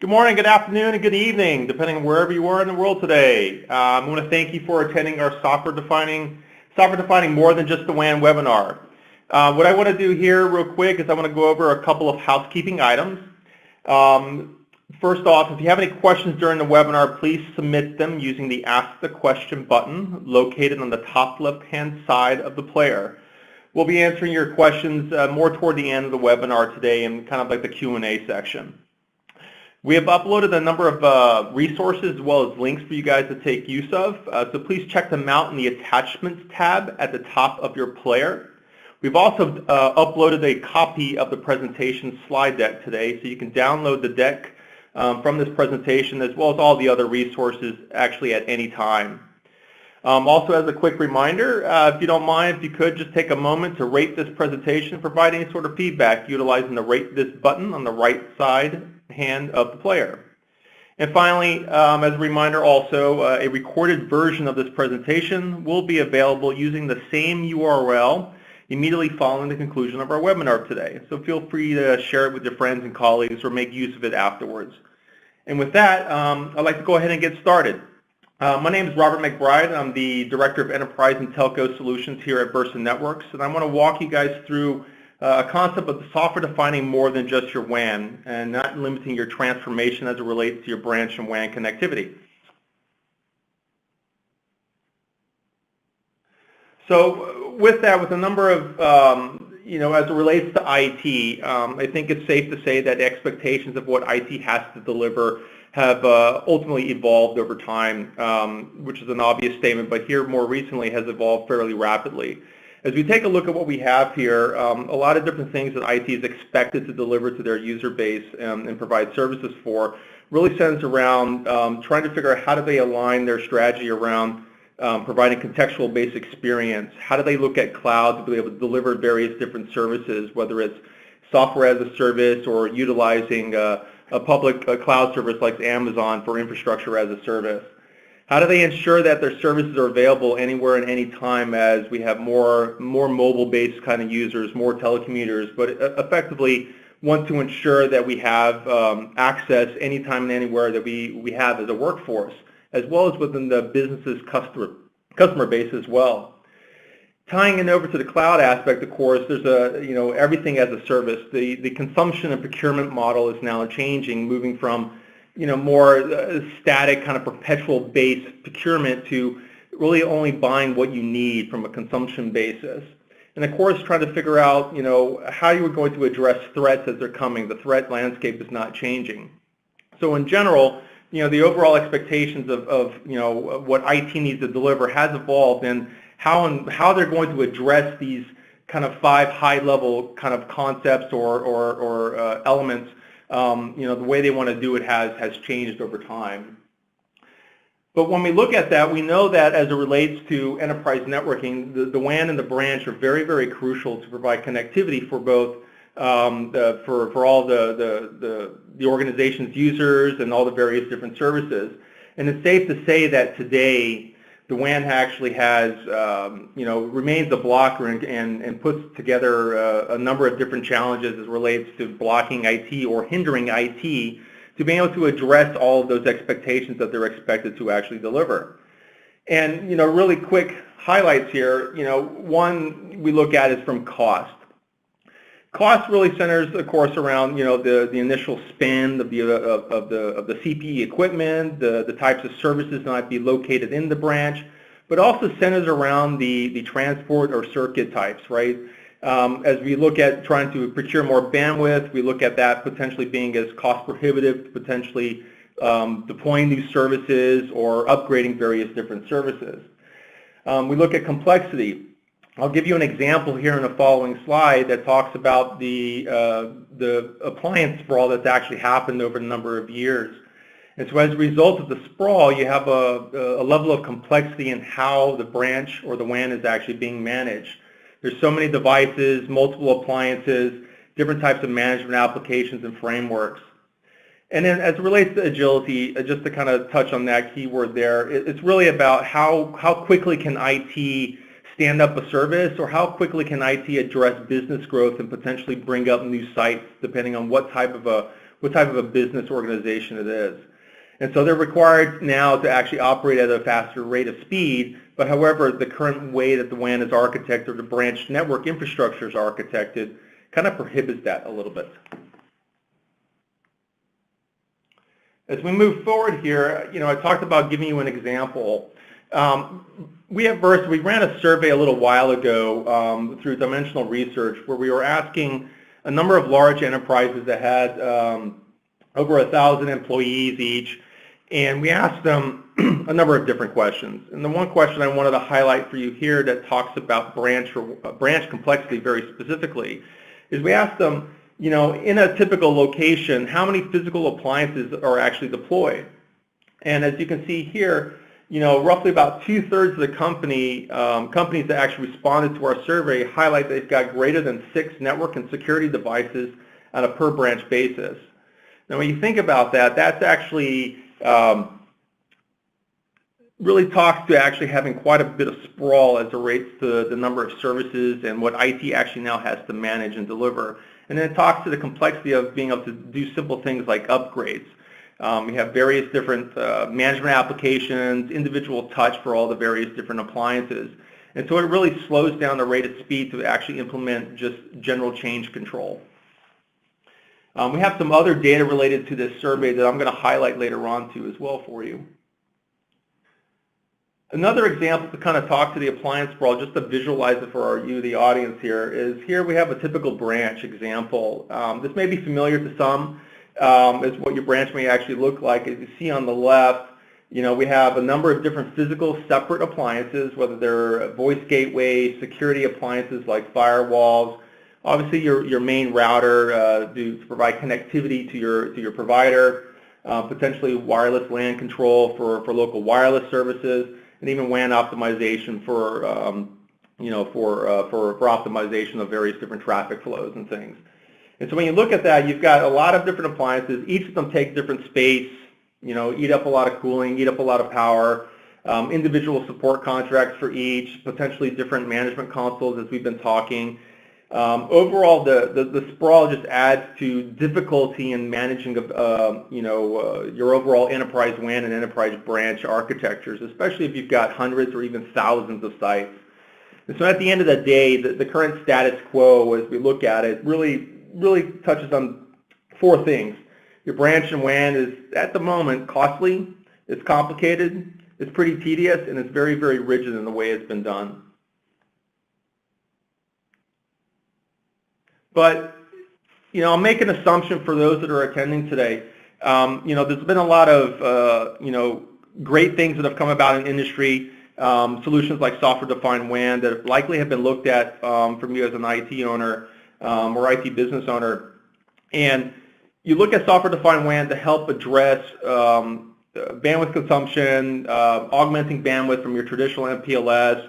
Good morning, good afternoon, and good evening, depending on wherever you are in the world today. I want to thank you for attending our software defining more than just the WAN webinar. What I want to do here real quick is I want to go over a couple of housekeeping items. First off, if you have any questions during the webinar, please submit them using the Ask the Question button located on the top left-hand side of the player. We'll be answering your questions more toward the end of the webinar today in kind of like the Q&A section. We have uploaded a number of resources as well as links for you guys to take use of, so please check them out in the Attachments tab at the top of your player. We've also uploaded a copy of the presentation slide deck today, so you can download the deck from this presentation as well as all the other resources actually at any time. Also, as a quick reminder, if you don't mind, if you could just take a moment to rate this presentation, provide any sort of feedback utilizing the Rate This button on the right side hand of the player. And finally, as a reminder also, a recorded version of this presentation will be available using the same URL immediately following the conclusion of our webinar today. So feel free to share it with your friends and colleagues or make use of it afterwards. And with that, I'd like to go ahead and get started. My name is Robert McBride. I'm the Director of Enterprise and Telco Solutions here at Burson Networks, and I want to walk you guys through a concept of the software defining more than just your WAN and not limiting your transformation as it relates to your branch and WAN connectivity. So with that, with a number of, as it relates to IT, I think it's safe to say that expectations of what IT has to deliver have ultimately evolved over time, which is an obvious statement, but here more recently has evolved fairly rapidly. As we take a look at what we have here, a lot of different things that IT is expected to deliver to their user base and provide services for really centers around trying to figure out how do they align their strategy around providing contextual-based experience. How do they look at cloud to be able to deliver various different services, whether it's software as a service or utilizing a public cloud service like Amazon for infrastructure as a service. How do they ensure that their services are available anywhere and any time as we have more mobile-based kind of users, more telecommuters, but effectively want to ensure that we have access anytime and anywhere that we have as a workforce, as well as within the business's customer base as well. Tying in over to the cloud aspect, of course, there's everything as a service. The consumption and procurement model is now changing, moving from more static kind of perpetual-based procurement to really only buying what you need from a consumption basis. And of course, trying to figure out, how you are going to address threats as they're coming. The threat landscape is not changing. So in general, the overall expectations of what IT needs to deliver has evolved, and how they're going to address these kind of 5 high-level kind of concepts or elements. The way they want to do it has changed over time. But when we look at that, we know that as it relates to enterprise networking, the WAN and the branch are very, very crucial to provide connectivity for both for all the organization's users and all the various different services. And it's safe to say that today the WAN actually has, remains a blocker and puts together a number of different challenges as it relates to blocking IT or hindering IT to being able to address all of those expectations that they're expected to actually deliver. And, really quick highlights here, one we look at is from cost. Cost really centers, of course, around the initial spend of the CPE equipment, the types of services that might be located in the branch, but also centers around the transport or circuit types, right? As we look at trying to procure more bandwidth, we look at that potentially being as cost prohibitive, potentially deploying new services or upgrading various different services. We look at complexity. I'll give you an example here in the following slide that talks about the appliance sprawl that's actually happened over a number of years. And so as a result of the sprawl, you have a level of complexity in how the branch or the WAN is actually being managed. There's so many devices, multiple appliances, different types of management applications and frameworks. And then as it relates to agility, just to kind of touch on that keyword there, it's really about how quickly can IT stand up a service, or how quickly can IT address business growth and potentially bring up new sites depending on what type of a what type of a business organization it is. And so they're required now to actually operate at a faster rate of speed, but however, the current way that the WAN is architected or the branch network infrastructure is architected kind of prohibits that a little bit. As we move forward here, I talked about giving you an example. We ran a survey a little while ago through Dimensional Research where we were asking a number of large enterprises that had over 1,000 employees each, and we asked them a number of different questions. And the one question I wanted to highlight for you here that talks about branch complexity very specifically is we asked them, in a typical location, how many physical appliances are actually deployed? And as you can see here, roughly about 2/3 of the companies that actually responded to our survey highlight they've got greater than 6 network and security devices on a per branch basis. Now, when you think about that, that's actually really talks to actually having quite a bit of sprawl as it relates to the number of services and what IT actually now has to manage and deliver. And then it talks to the complexity of being able to do simple things like upgrades. We have various different management applications, individual touch for all the various different appliances. And so it really slows down the rate of speed to actually implement just general change control. We have some other data related to this survey that I'm going to highlight later on too as well for you. Another example to kind of talk to the appliance sprawl, just to visualize it for you, the audience here, is here we have a typical branch example. This may be familiar to some. Is what your branch may actually look like. As you see on the left, we have a number of different physical separate appliances, whether they're voice gateways, security appliances like firewalls, obviously your main router to provide connectivity to your provider, potentially wireless LAN control for local wireless services, and even WAN optimization for optimization of various different traffic flows and things. And so when you look at that, you've got a lot of different appliances. Each of them take different space, eat up a lot of cooling, eat up a lot of power, individual support contracts for each, potentially different management consoles as we've been talking. Overall, the sprawl just adds to difficulty in managing your overall enterprise WAN and enterprise branch architectures, especially if you've got hundreds or even thousands of sites. And so at the end of the day, the current status quo, as we look at it, really touches on 4 things. Your branch and WAN is, at the moment, costly, it's complicated, it's pretty tedious, and it's very, very rigid in the way it's been done. But, I'll make an assumption for those that are attending today. There's been a lot of, great things that have come about in industry, solutions like software-defined WAN that likely have been looked at from you as an IT owner or IT business owner. And you look at software-defined WAN to help address bandwidth consumption, augmenting bandwidth from your traditional MPLS,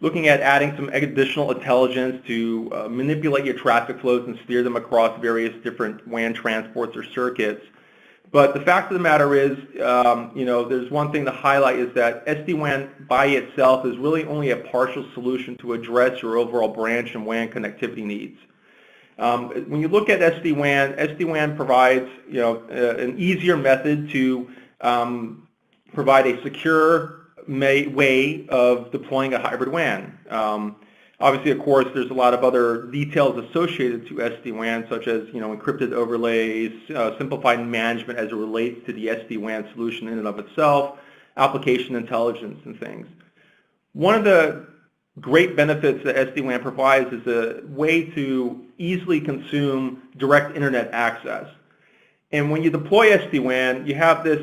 looking at adding some additional intelligence to manipulate your traffic flows and steer them across various different WAN transports or circuits. But the fact of the matter is, there's one thing to highlight is that SD-WAN by itself is really only a partial solution to address your overall branch and WAN connectivity needs. When you look at SD-WAN provides an easier method to provide a secure way of deploying a hybrid WAN. Obviously, of course, there's a lot of other details associated to SD-WAN, such as encrypted overlays, simplified management as it relates to the SD-WAN solution in and of itself, application intelligence and things. One of the great benefits that SD-WAN provides is a way to easily consume direct internet access. And when you deploy SD-WAN, you have this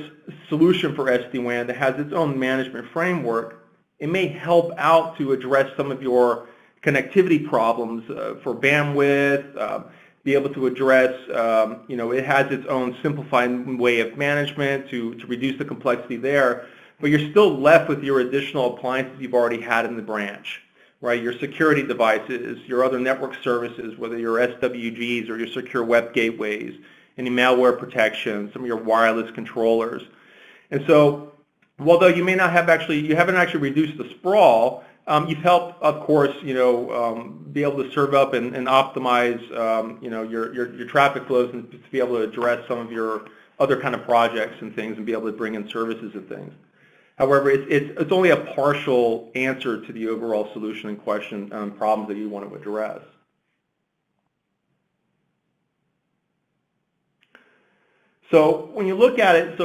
solution for SD-WAN that has its own management framework. It may help out to address some of your connectivity problems for bandwidth, be able to address, it has its own simplified way of management to reduce the complexity there, but you're still left with your additional appliances you've already had in the branch, right? Your security devices, your other network services, whether your SWGs or your secure web gateways, any malware protection, some of your wireless controllers. And so, although you may not have you haven't actually reduced the sprawl, You've helped, of course, be able to serve up and optimize, your traffic flows and to be able to address some of your other kind of projects and things and be able to bring in services and things. However, it's only a partial answer to the overall solution in question and problems that you want to address. So when you look at it,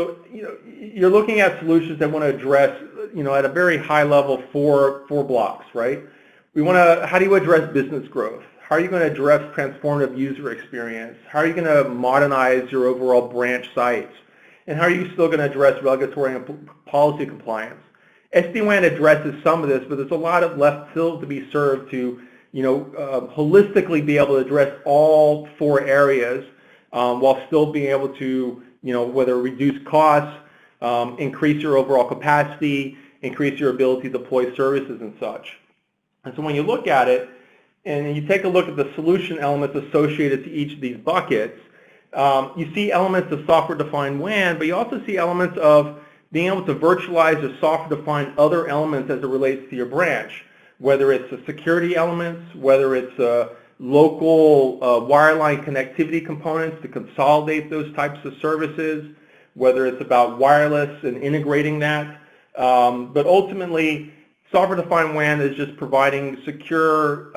you're looking at solutions that want to address, at a very high level, four blocks, right? How do you address business growth? How are you going to address transformative user experience? How are you going to modernize your overall branch sites? And how are you still going to address regulatory and policy compliance? SD-WAN addresses some of this, but there's a lot of left still to be served to, holistically be able to address all four areas while still being able to, whether reduce costs, increase your overall capacity, increase your ability to deploy services and such. And so when you look at it, and you take a look at the solution elements associated to each of these buckets, you see elements of software-defined WAN, but you also see elements of being able to virtualize or software-define other elements as it relates to your branch, whether it's the security elements, whether it's local wireline connectivity components to consolidate those types of services, whether it's about wireless and integrating that. But ultimately, software-defined WAN is just providing secure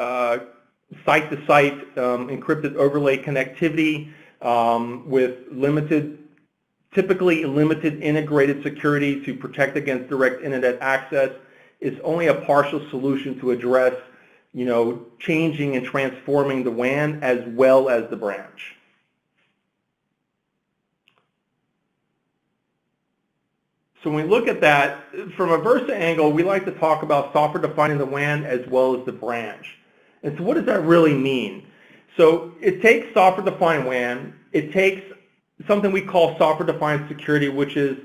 site-to-site encrypted overlay connectivity with typically limited integrated security to protect against direct internet access. Is only a partial solution to address, changing and transforming the WAN as well as the branch. So when we look at that, from a Versa angle, we like to talk about software-defining the WAN as well as the branch. And so what does that really mean? So it takes software-defined WAN, it takes something we call software-defined security, which is,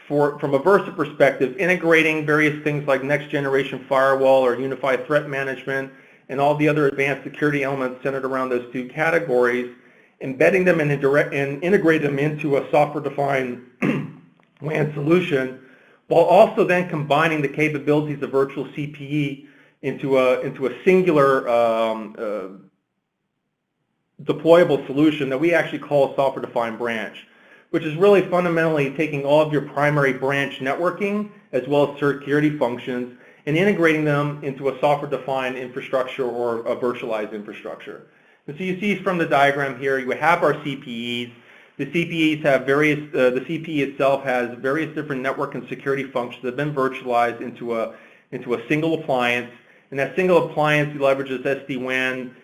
from a Versa perspective, integrating various things like next-generation firewall or unified threat management and all the other advanced security elements centered around those two categories, embedding them and integrating them into a software-defined WAN solution, while also then combining the capabilities of virtual CPE into a singular deployable solution that we actually call a software-defined branch, which is really fundamentally taking all of your primary branch networking as well as security functions and integrating them into a software-defined infrastructure or a virtualized infrastructure. And so you see from the diagram here, you have our CPEs. The CPEs have the CPE itself has various different network and security functions that have been virtualized into a single appliance. And that single appliance leverages SD-WAN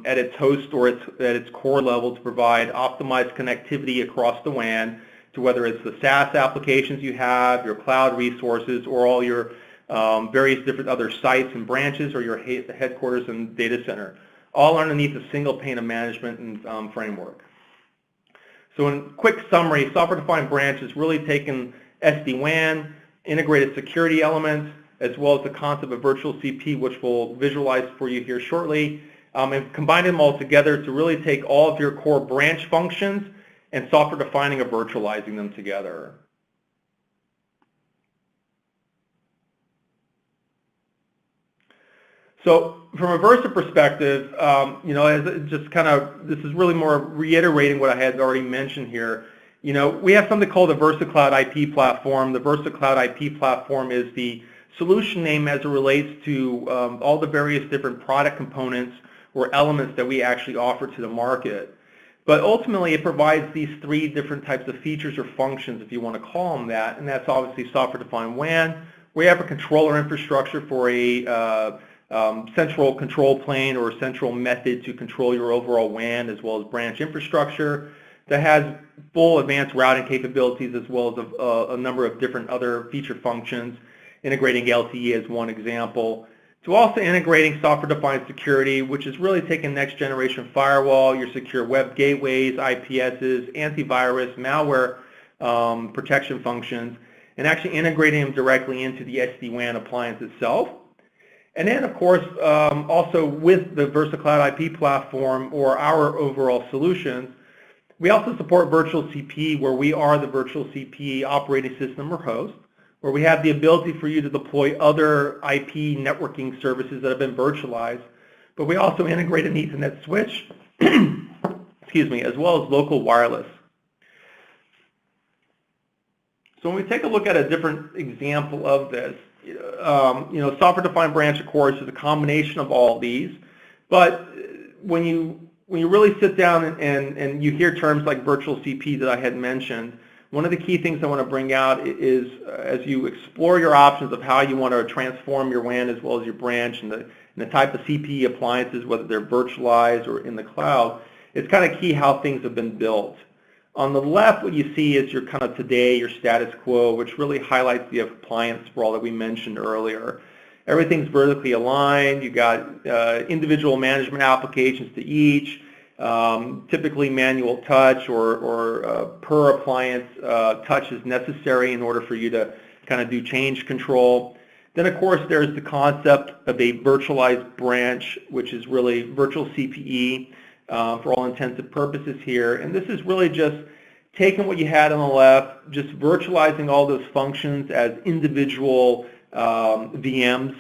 at its host or at its core level to provide optimized connectivity across the WAN to whether it's the SaaS applications you have, your cloud resources, or all your various different other sites and branches or your headquarters and data center, all underneath a single pane of management and framework. So in quick summary, software-defined branch is really taking SD-WAN, integrated security elements, as well as the concept of virtual CP, which we'll visualize for you here shortly, and combine them all together to really take all of your core branch functions and software-defining or virtualizing them together. So from a Versa perspective, this is really more reiterating what I had already mentioned here. We have something called the Versa Cloud IP platform. The Versa Cloud IP platform is the solution name as it relates to all the various different product components or elements that we actually offer to the market. But ultimately, it provides these three different types of features or functions, if you want to call them that, and that's obviously software-defined WAN. We have a controller infrastructure for a central control plane or central method to control your overall WAN as well as branch infrastructure that has full advanced routing capabilities as well as a number of different other feature functions, integrating LTE as one example, to also integrating software-defined security, which is really taking next-generation firewall, your secure web gateways, IPSs, antivirus, malware protection functions, and actually integrating them directly into the SD-WAN appliance itself. And then, of course, also with the Versa Cloud IP platform or our overall solutions, we also support virtual CPE, where we are the virtual CPE operating system or host. where we have the ability for you to deploy other IP networking services that have been virtualized, but we also integrate an Ethernet switch, excuse me, as well as local wireless. So when we take a look at a different example of this, software-defined branch, of course, is a combination of all these, but when you really sit down and you hear terms like virtual CP that I had mentioned, one of the key things I want to bring out is as you explore your options of how you want to transform your WAN as well as your branch and the type of CPE appliances, whether they're virtualized or in the cloud, it's kind of key how things have been built. On the left, what you see is your kind of today, your status quo, which really highlights the appliance sprawl that we mentioned earlier. Everything's vertically aligned. You got individual management applications to each, typically manual touch or per appliance touch is necessary in order for you to kind of do change control. Then, of course, there's the concept of a virtualized branch, which is really virtual CPE for all intents purposes here. And this is really just taking what you had on the left, just virtualizing all those functions as individual VMs,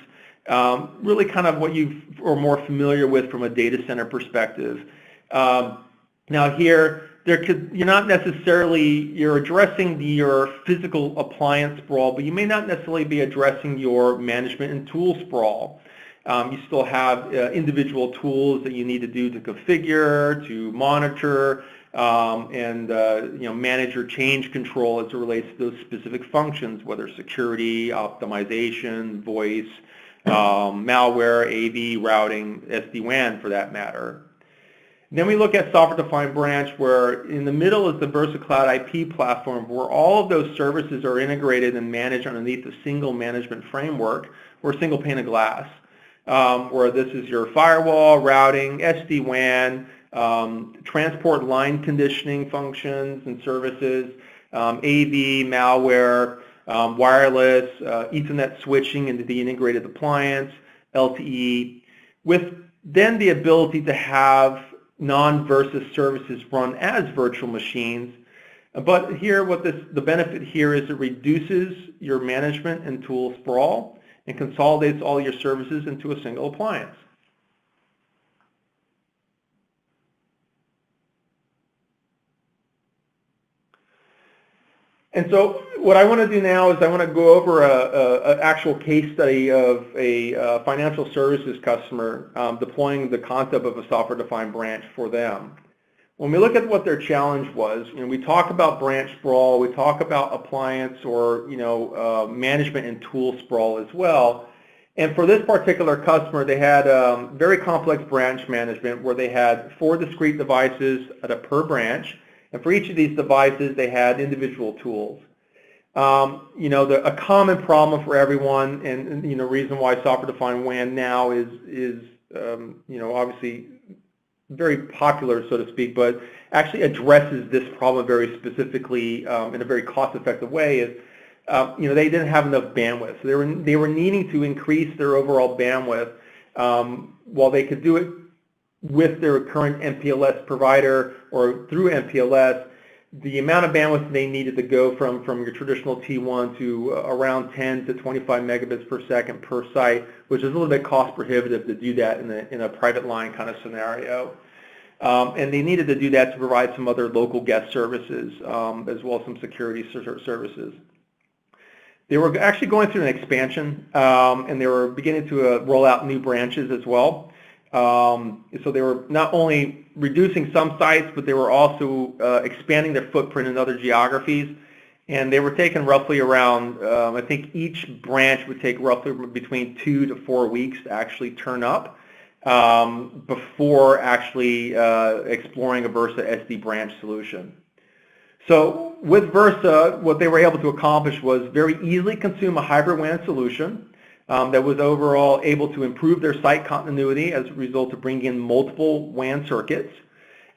really kind of what you are more familiar with from a data center perspective. Now here, you're not necessarily, you're addressing your physical appliance sprawl, but you may not necessarily be addressing your management and tool sprawl. You still have individual tools that you need to do to configure, to monitor, and manage your change control as it relates to those specific functions, whether security, optimization, voice, malware, AV, routing, SD-WAN for that matter. Then we look at software-defined branch, where in the middle is the VersaCloud IP platform, where all of those services are integrated and managed underneath a single management framework or a single pane of glass, where this is your firewall, routing, SD-WAN, transport line conditioning functions and services, AV, malware, wireless, Ethernet switching into the integrated appliance, LTE, with then the ability to have non-Versa services run as virtual machines. But here, the benefit here is it reduces your management and tool sprawl and consolidates all your services into a single appliance. And so what I want to do now is I want to go over an actual case study of a financial services customer deploying the concept of a software-defined branch for them. When we look at what their challenge was, we talk about branch sprawl, we talk about appliance or management and tool sprawl as well. And for this particular customer, they had very complex branch management where they had 4 discrete devices at a per branch. And for each of these devices, they had individual tools. A common problem for everyone, and reason why software-defined WAN now is obviously very popular, so to speak, but actually addresses this problem very specifically in a very cost-effective way. Is they didn't have enough bandwidth. So they were needing to increase their overall bandwidth while they could do it with their current MPLS provider or through MPLS. The amount of bandwidth they needed to go from your traditional T1 to around 10 to 25 megabits per second per site, which is a little bit cost prohibitive to do that in a private line kind of scenario. And they needed to do that to provide some other local guest services as well as some security services. They were actually going through an expansion and they were beginning to roll out new branches as well. So they were not only reducing some sites, but they were also expanding their footprint in other geographies. And they were taking roughly around, I think each branch would take roughly between 2 to 4 weeks to actually turn up before actually exploring a Versa SD branch solution. So with Versa, what they were able to accomplish was very easily consume a hybrid WAN solution that was overall able to improve their site continuity as a result of bringing in multiple WAN circuits,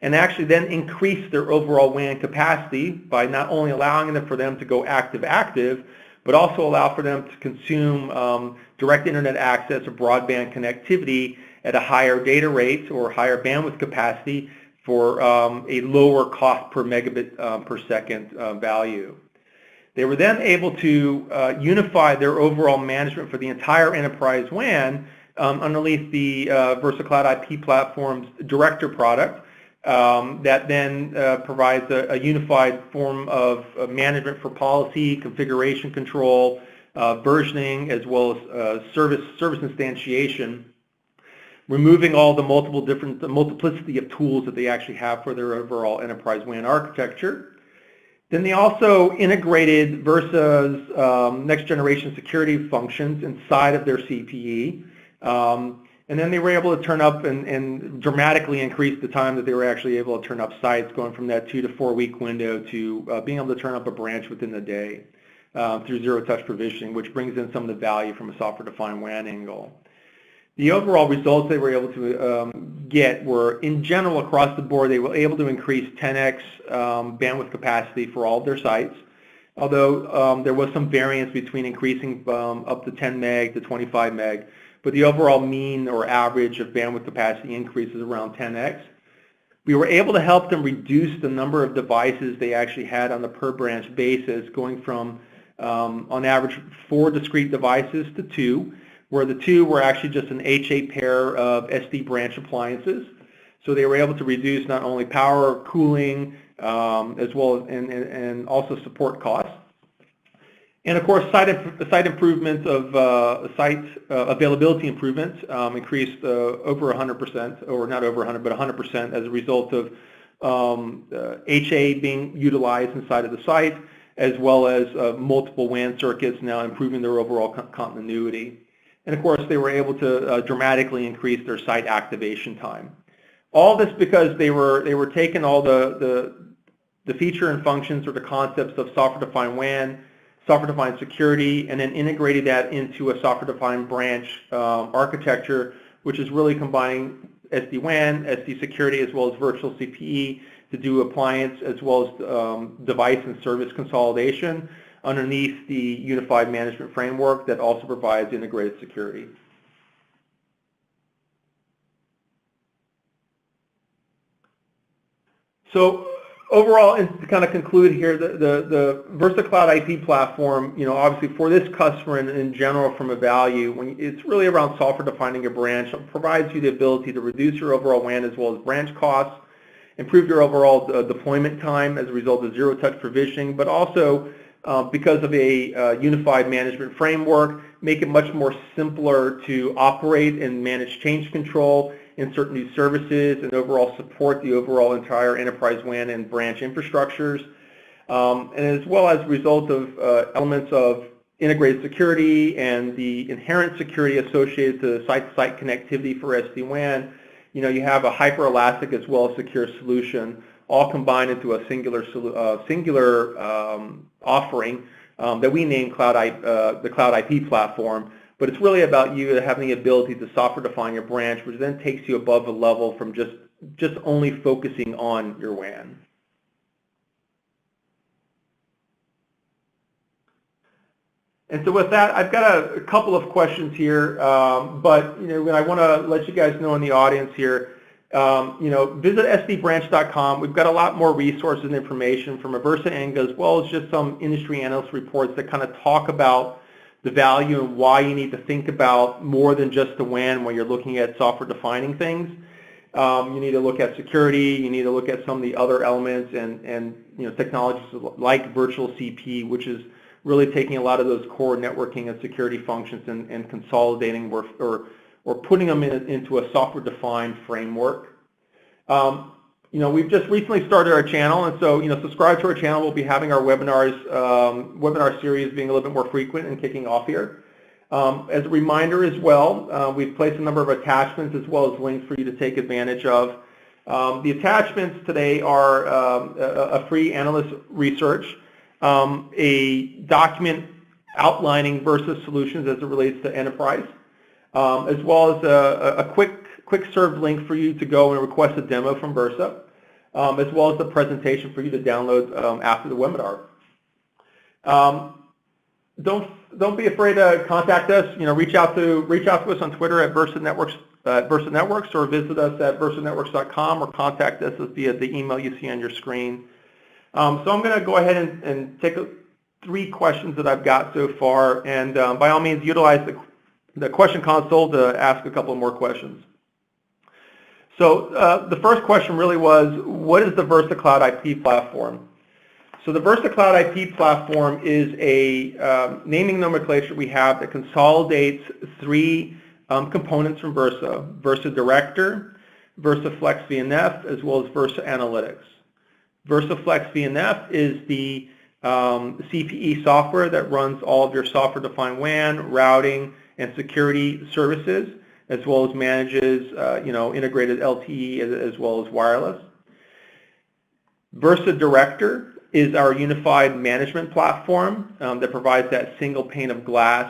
and actually then increase their overall WAN capacity by not only allowing them for them to go active-active, but also allow for them to consume direct internet access or broadband connectivity at a higher data rate or higher bandwidth capacity for a lower cost per megabit per second value. They were then able to unify their overall management for the entire enterprise WAN underneath the Versa Cloud IP Platform's Director product that then provides a unified form of management for policy, configuration control, versioning, as well as service instantiation, removing all the multiplicity of tools that they actually have for their overall enterprise WAN architecture. Then they also integrated Versa's next generation security functions inside of their CPE. And then they were able to turn up and dramatically increase the time that they were actually able to turn up sites, going from that 2 to 4 week window to being able to turn up a branch within a day through zero-touch provisioning, which brings in some of the value from a software-defined WAN angle. The overall results they were able to get were, in general, across the board, they were able to increase 10x bandwidth capacity for all of their sites, although there was some variance between increasing up to 10 meg to 25 meg, but the overall mean or average of bandwidth capacity increase is around 10x. We were able to help them reduce the number of devices they actually had on the per branch basis, going from, on average, 4 discrete devices to 2, where the 2 were actually just an HA pair of SD branch appliances. So they were able to reduce not only power, cooling, as well as and also support costs. And of course, site improvements of site availability improvements increased over 100%, or not over 100, but 100% as a result of HA being utilized inside of the site, as well as multiple WAN circuits now improving their overall continuity. And of course, they were able to dramatically increase their site activation time. All this because they were taking all the feature and functions or the concepts of software-defined WAN, software-defined security, and then integrated that into a software-defined branch architecture, which is really combining SD-WAN, SD security, as well as virtual CPE to do appliance, as well as device and service consolidation underneath the unified management framework that also provides integrated security. So overall, and to kind of conclude here, the Versa Cloud IP platform, obviously for this customer and in general from a value, it's really around software defining your branch. It provides you the ability to reduce your overall WAN as well as branch costs, improve your overall deployment time as a result of zero-touch provisioning, but also because of a unified management framework, make it much more simpler to operate and manage change control, insert new services, and overall support the overall entire enterprise WAN and branch infrastructures. And as well as a result of elements of integrated security and the inherent security associated to site-to-site connectivity for SD-WAN, you have a hyper-elastic as well as secure solution, all combined into a singular offering that we name the Cloud IP platform. But it's really about you having the ability to software define your branch, which then takes you above a level from just only focusing on your WAN. And so with that, I've got a couple of questions here, but I want to let you guys know in the audience here, visit sdbranch.com. We've got a lot more resources and information from a Versa angle, as well as just some industry analyst reports that kind of talk about the value and why you need to think about more than just the WAN when you're looking at software defining things. You need to look at security, you need to look at some of the other elements and technologies like virtual CP, which is really taking a lot of those core networking and security functions and consolidating or putting them into a software-defined framework. We've just recently started our channel, and so subscribe to our channel. We'll be having our webinars, webinar series being a little bit more frequent and kicking off here. As a reminder as well, we've placed a number of attachments as well as links for you to take advantage of. The attachments today are a free analyst research, a document outlining Versa solutions as it relates to enterprise, as well as a quick serve link for you to go and request a demo from Versa, as well as the presentation for you to download after the webinar. Don't be afraid to contact us. Reach out to us on Twitter at Versa Networks, or visit us at versanetworks.com, or contact us via the email you see on your screen. So I'm going to go ahead and take 3 questions that I've got so far, and by all means, utilize the question console to ask a couple more questions. So the first question really was, what is the VersaCloud IP platform? So the VersaCloud IP platform is a naming nomenclature we have that consolidates 3 components from Versa: Versa Director, Versa Flex VNF, as well as Versa Analytics. Versa Flex VNF is the CPE software that runs all of your software-defined WAN, routing, and security services, as well as manages integrated LTE as well as wireless. Versa Director is our unified management platform that provides that single pane of glass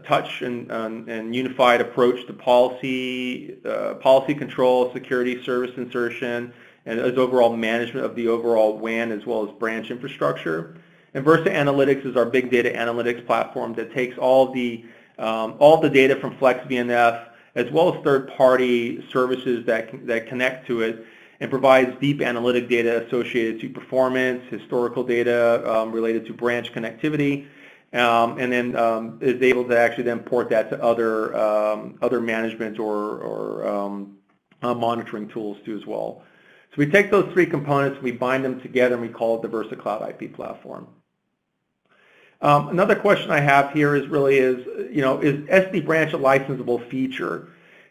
touch and unified approach to policy control, security, service insertion, and as overall management of the overall WAN as well as branch infrastructure. And Versa Analytics is our big data analytics platform that takes all the data from Flex VNF as well as third-party services that connect to it and provides deep analytic data associated to performance, historical data related to branch connectivity, and then is able to actually then port that to other management or monitoring tools too as well. So we take those 3 components, we bind them together, and we call it the VersaCloud IP platform. Another question I have here is SD Branch a licensable feature?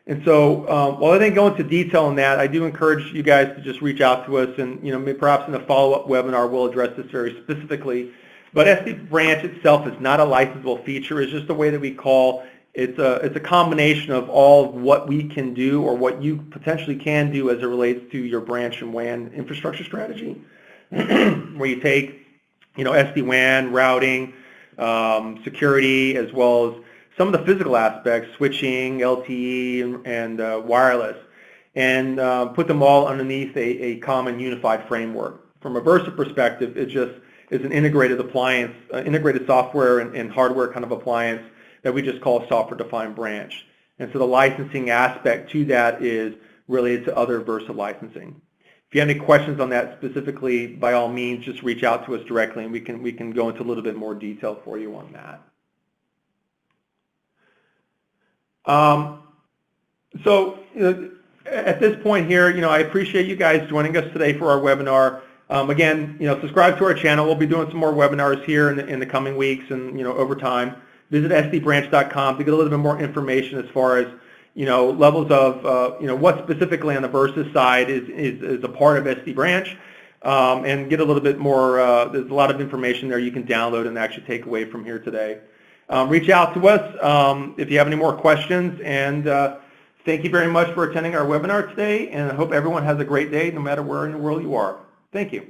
And so while I didn't go into detail on that, I do encourage you guys to just reach out to us, and maybe perhaps in a follow-up webinar we'll address this very specifically. But SD Branch itself is not a licensable feature. It's just a way that we call it's a combination of all of what we can do or what you potentially can do as it relates to your branch and WAN infrastructure strategy, where you take SD-WAN, routing, security, as well as some of the physical aspects, switching, LTE, and wireless, and put them all underneath a common unified framework. From a Versa perspective, it just is an integrated appliance, integrated software and hardware kind of appliance that we just call SoftwareDefined Branch. And so the licensing aspect to that is related to other Versa licensing. If you have any questions on that specifically, by all means, just reach out to us directly, and we can go into a little bit more detail for you on that. So at this point here, I appreciate you guys joining us today for our webinar. Again, subscribe to our channel. We'll be doing some more webinars here in the coming weeks and over time. Visit sdbranch.com to get a little bit more information as far as levels of what specifically on the Versa side is a part of SD Branch, and get a little bit more. There's a lot of information there you can download and actually take away from here today. Reach out to us if you have any more questions, and thank you very much for attending our webinar today, and I hope everyone has a great day no matter where in the world you are. Thank you.